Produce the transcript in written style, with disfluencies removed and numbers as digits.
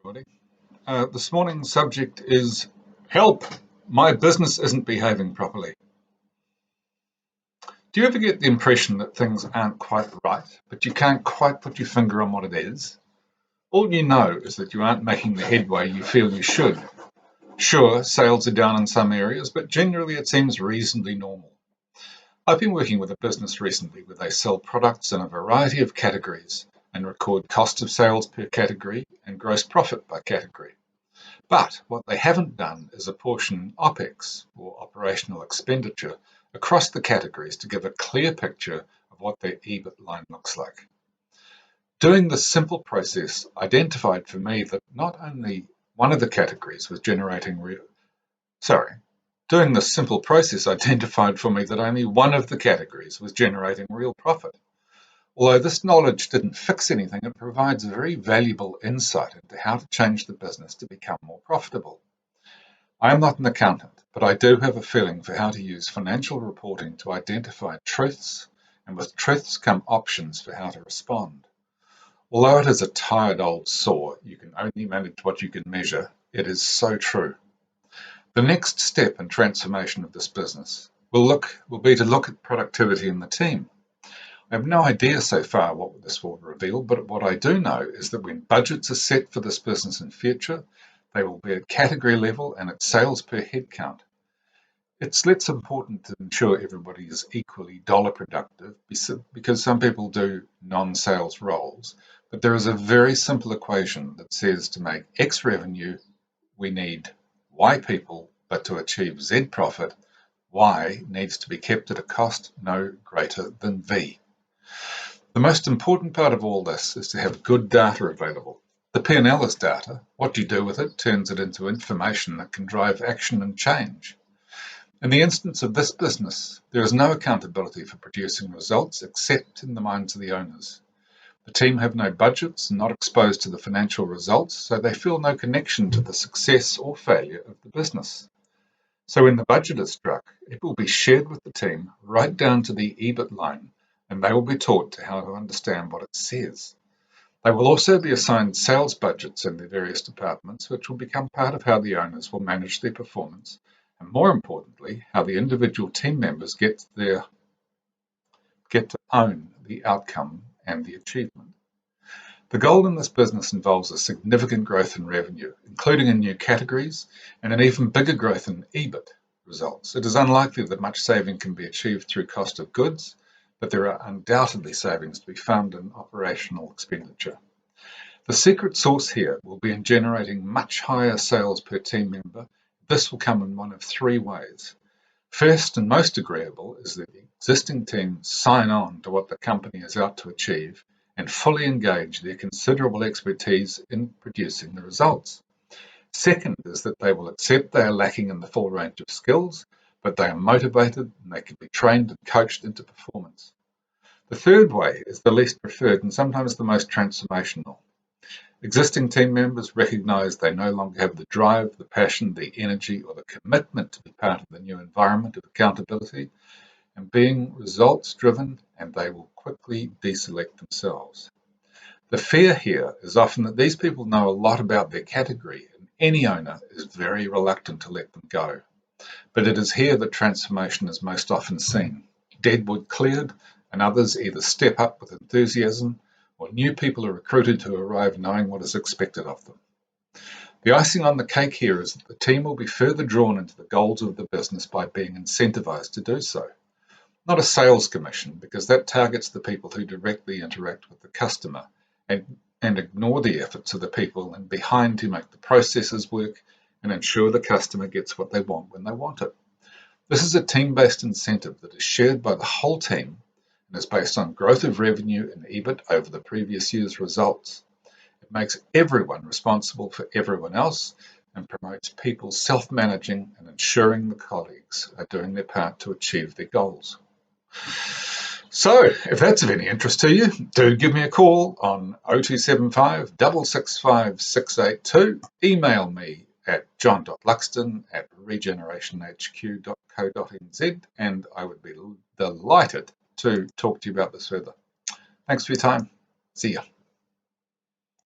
Everybody. This morning's subject is help. My business isn't behaving properly. Do you ever get the impression that things aren't quite right, but you can't quite put your finger on what it is? All you know is that you aren't making the headway you feel you should. Sure, sales are down in some areas, but generally it seems reasonably normal. I've been working with a business recently where they sell products in a variety of categories and record cost of sales per category and gross profit by category. But what they haven't done is apportion OPEX, or operational expenditure, across the categories to give a clear picture of what their EBIT line looks like. Doing this simple process identified for me that not only one of the categories was generating Doing this simple process identified for me that only one of the categories was generating real profit. Although this knowledge didn't fix anything, it provides very valuable insight into how to change the business to become more profitable. I am not an accountant, but I do have a feeling for how to use financial reporting to identify truths, and with truths come options for how to respond. Although it is a tired old saw, you can only manage what you can measure, it is so true. The next step in transformation of this business will be to look at productivity in the team. I have no idea so far what this will reveal, but what I do know is that when budgets are set for this business in future, they will be at category level and at sales per head count. It's less important to ensure everybody is equally dollar productive because some people do non-sales roles, but there is a very simple equation that says to make X revenue, we need Y people, but to achieve Z profit, Y needs to be kept at a cost no greater than V. The most important part of all this is to have good data available. The P&L is data. What you do with it turns it into information that can drive action and change. In the instance of this business, there is no accountability for producing results except in the minds of the owners. The team have no budgets and not exposed to the financial results, so they feel no connection to the success or failure of the business. So when the budget is struck, it will be shared with the team right down to the EBIT line, and they will be taught how to understand what it says. They will also be assigned sales budgets in their various departments, which will become part of how the owners will manage their performance, and more importantly, how the individual team members get to own the outcome and the achievement. The goal in this business involves a significant growth in revenue, including in new categories, and an even bigger growth in EBIT results. It is unlikely that much saving can be achieved through cost of goods, but there are undoubtedly savings to be found in operational expenditure. The secret sauce here will be in generating much higher sales per team member. This will come in one of three ways. First and most agreeable is that the existing team sign on to what the company is out to achieve and fully engage their considerable expertise in producing the results. Second is that they will accept they are lacking in the full range of skills, but they are motivated and they can be trained and coached into performance. The third way is the least preferred and sometimes the most transformational. Existing team members recognise they no longer have the drive, the passion, the energy, or the commitment to be part of the new environment of accountability and being results driven, and they will quickly deselect themselves. The fear here is often that these people know a lot about their category and any owner is very reluctant to let them go. But it is here that transformation is most often seen. Deadwood cleared, and others either step up with enthusiasm or new people are recruited who arrive knowing what is expected of them. The icing on the cake here is that the team will be further drawn into the goals of the business by being incentivized to do so. Not a sales commission, because that targets the people who directly interact with the customer and ignore the efforts of the people and behind who make the processes work and ensure the customer gets what they want when they want it. This is a team-based incentive that is shared by the whole team and is based on growth of revenue and EBIT over the previous year's results. It makes everyone responsible for everyone else and promotes people self-managing and ensuring the colleagues are doing their part to achieve their goals. So, if that's of any interest to you, do give me a call on 0275 665 682. Email me at john.luxton@regenerationhq.co.nz, and I would be delighted to talk to you about this further. Thanks for your time. See ya.